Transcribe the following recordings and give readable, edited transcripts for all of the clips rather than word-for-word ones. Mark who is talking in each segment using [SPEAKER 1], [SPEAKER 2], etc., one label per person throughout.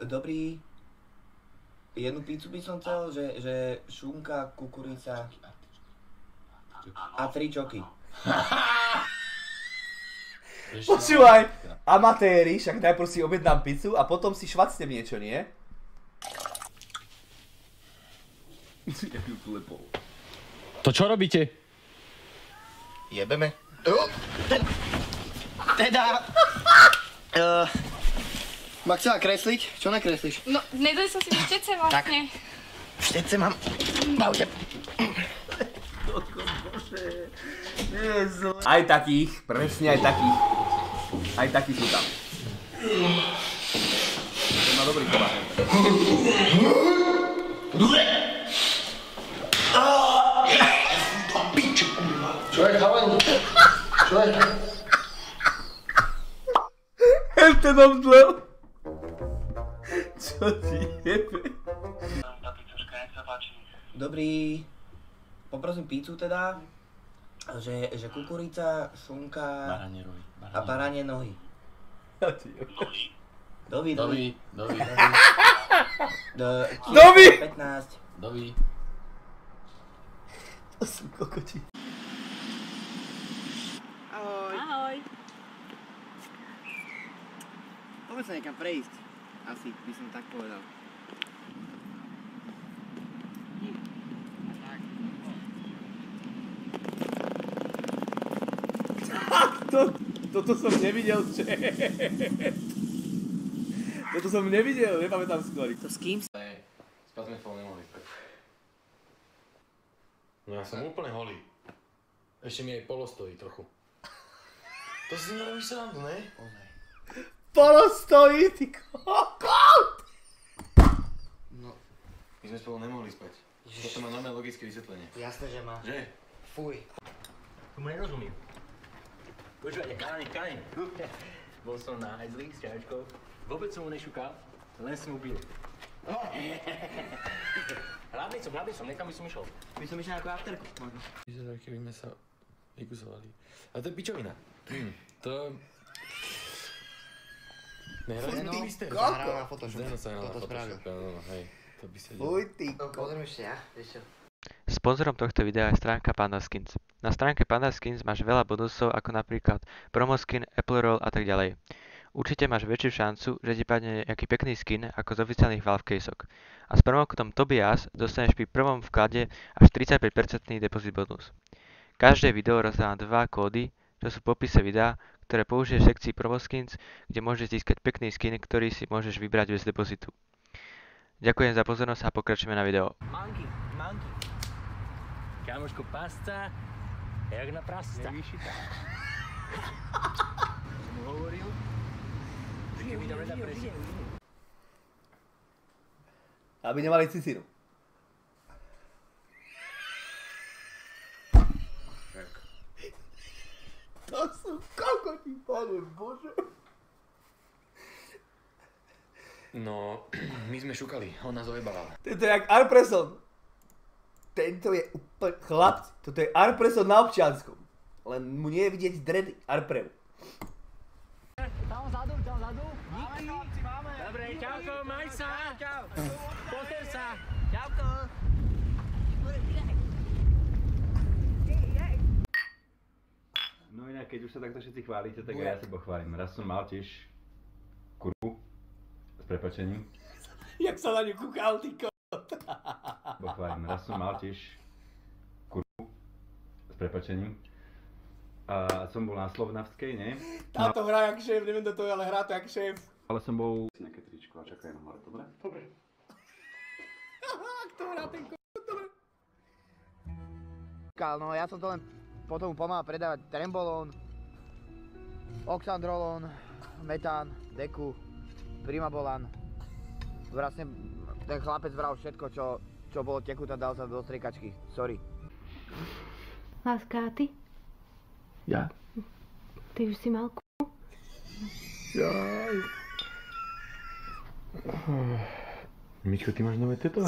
[SPEAKER 1] Dobrý. Jednu pizzu by som chcel, že šunka, kukurica a 3 čoky.
[SPEAKER 2] Počúvaj, amatéri, však najprv si objednám pizzu a potom si švacnem niečo, nie?
[SPEAKER 3] To čo robíte?
[SPEAKER 1] Jebeme. Teda... Ma chcela kresliť? Čo nakreslíš?
[SPEAKER 4] No, nedali som si štece vlastne.
[SPEAKER 1] Štece mám. Bavte.
[SPEAKER 2] Aj takých, presne aj takých. Aj takí sú tam. To má dobrý chová.
[SPEAKER 1] Čo je chalani? Čo je?
[SPEAKER 2] Ten obdlel. Čo ti jebe?
[SPEAKER 1] Dobrý. Poprosím pizzu teda. Že kukurica, šunka a baranie nohy. Dovi.
[SPEAKER 3] Dovi.
[SPEAKER 1] 15.
[SPEAKER 3] Dovi.
[SPEAKER 2] To sú kokoti.
[SPEAKER 1] Ahoj.
[SPEAKER 4] Ahoj.
[SPEAKER 1] Poďme sa niekam prejsť. Asi by som tak povedal.
[SPEAKER 2] Toto som nevidel, že... Toto som nevidel, nepamätám skôr.
[SPEAKER 1] To s kým?
[SPEAKER 3] Spať sme spolu nemohli spať. No ja som úplne holý. Ešte mi aj polo stojí trochu. To si nerobíš srandu, ne?
[SPEAKER 2] Polo stojí, ty kokot!
[SPEAKER 1] No.
[SPEAKER 3] My sme spolu nemohli spať. Toto má normálne logické vysvetlenie.
[SPEAKER 1] Jasné, že má.
[SPEAKER 3] Že?
[SPEAKER 1] Fuj.
[SPEAKER 5] Tomu nerozumím. Počúvajte, Kaň. Bol som na hajzli s čajočkou. Vôbec som mu nešukal, len som mu bil. Hladný som, nekam by som išiel.
[SPEAKER 1] By som išiel ako afterku, možno.
[SPEAKER 3] Vyzerá, keby sme sa vykusovali. A to je pičovina. To... Nehrali sme to isté.
[SPEAKER 1] Zahral na Photoshop.
[SPEAKER 3] Zdeno sa hral na
[SPEAKER 1] Toto spravil.
[SPEAKER 3] Photoshop, no, hej. To by sa dialo.
[SPEAKER 2] Fuj, ty
[SPEAKER 1] Pozriem ešte ja, vieš čo?
[SPEAKER 6] Sponzorom tohto videa je stránka PandaSkins. Na stránke PandaSkins máš veľa bonusov ako napríklad promoskin, Apple Roll a tak ďalej. Určite máš väčšiu šancu, že ti padne nejaký pekný skin ako z oficiálnych Valve casok. A s promokódom Tobias dostaneš pri prvom vklade až 35% depozit bonus. Každé video rozdáva 2 kódy, čo sú v popise videa, ktoré použiješ v sekcii Promoskins, kde môžeš získať pekný skin, ktorý si môžeš vybrať bez depozitu. Ďakujem za pozornosť a pokračujeme na video.
[SPEAKER 5] Manky. Kámoško, pasca, jak na prasta. Jak vyšitá. Som mu hovoril, že keby tam nedá presiť.
[SPEAKER 2] Aby nemali cicinu. To sú kokoti, pane Bože.
[SPEAKER 3] No, my sme šukali, on nás ojebával.
[SPEAKER 2] Tento je jak Arpreson. Tento je úplne chlapci. Toto je Arpreson na občianskom. Len mu nie je vidieť dredy Arprev.
[SPEAKER 5] Tam vzadu. Díky. Dobre, čauko, maj sa. Čau. Pozor sa. Čauko.
[SPEAKER 7] No inak, keď už sa takto všetci chválite, tak aj ja sa pochválim. Raz som mal tiež kurvu, s prepáčením.
[SPEAKER 2] Jak sa na ňu kúkal, ty
[SPEAKER 7] Pochválim. Raz som mal tiež kurvu, s prepáčením. A som bol na Slovnavskej, nie?
[SPEAKER 2] Táto hrá jak šéf, neviem, kto to je, ale hrá to jak šéf.
[SPEAKER 7] Ale som bol... Nejaké tričko a čakaj na hore, dobre?
[SPEAKER 2] Dobre. Kto hrá ten dobre.
[SPEAKER 1] No ja som to len potom pomáhal predávať Trembolón, Oxandrolón, Metán, Deku, Primabolan. Vlastne ten chlapec bral všetko, čo bolo tekuté, dal sa do striekačky. Sorry.
[SPEAKER 8] Láska, a ty?
[SPEAKER 7] Ja?
[SPEAKER 8] Ty už si mal
[SPEAKER 7] Jaj. Mičko, ty máš nové teto?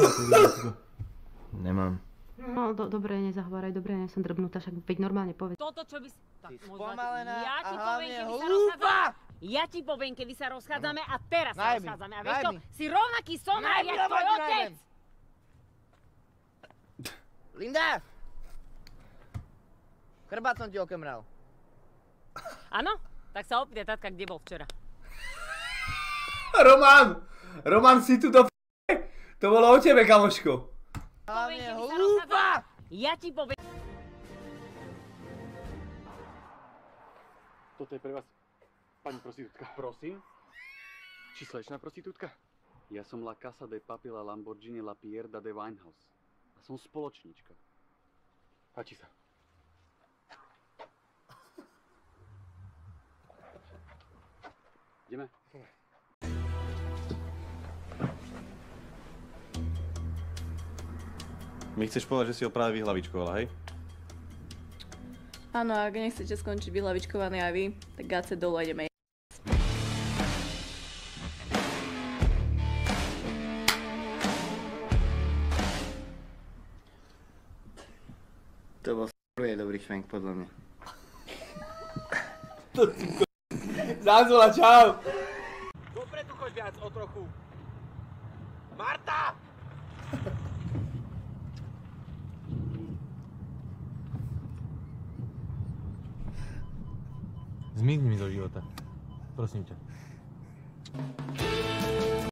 [SPEAKER 3] Nemám.
[SPEAKER 8] No, dobre, nezahováraj, dobre, ja som drbnutá, však veď normálne povedz.
[SPEAKER 4] Toto, čo by si... Tak,
[SPEAKER 1] Si spomalená
[SPEAKER 4] ja ti
[SPEAKER 1] a
[SPEAKER 4] poviem,
[SPEAKER 1] hlavne
[SPEAKER 4] keby sa
[SPEAKER 1] hlúpa!
[SPEAKER 4] rozhádzala...
[SPEAKER 9] Ja ti poviem, kedy sa rozchádzame a teraz sa
[SPEAKER 1] Najmi,
[SPEAKER 9] rozchádzame. A vieš čo?
[SPEAKER 1] najmi.
[SPEAKER 9] Si rovnaký sonár, jak tvoj otec!
[SPEAKER 1] Linda! Chrbát som ti okemral.
[SPEAKER 9] Áno? Tak sa opýtaj tatka, kde bol včera.
[SPEAKER 2] Roman! Roman, si tu do To bolo o tebe, kamoško.
[SPEAKER 9] Poviem, kedy sa rozchádzame. Ja ti poviem...
[SPEAKER 10] Toto je pre vás, pani prostitútka. Prosím? Či slečná prostitútka? Ja som La Casa de Papel a Lamborghini La Pierda de Winehouse. A som spoločníčka. Páči sa. Ideme?
[SPEAKER 11] Mi chceš povedať, že si ho práve vyhlavičkovala, hej?
[SPEAKER 12] Áno, ak nechcete skončiť vyhlavičkovaní aj vy, tak gáce dolu a ideme.
[SPEAKER 1] To bol prvý dobrý švenk, podľa mňa.
[SPEAKER 2] To si Zanzola, čau!
[SPEAKER 5] Dopredu choď viac o trochu. Marta!
[SPEAKER 3] Zmizni mi zo života. Prosím ťa.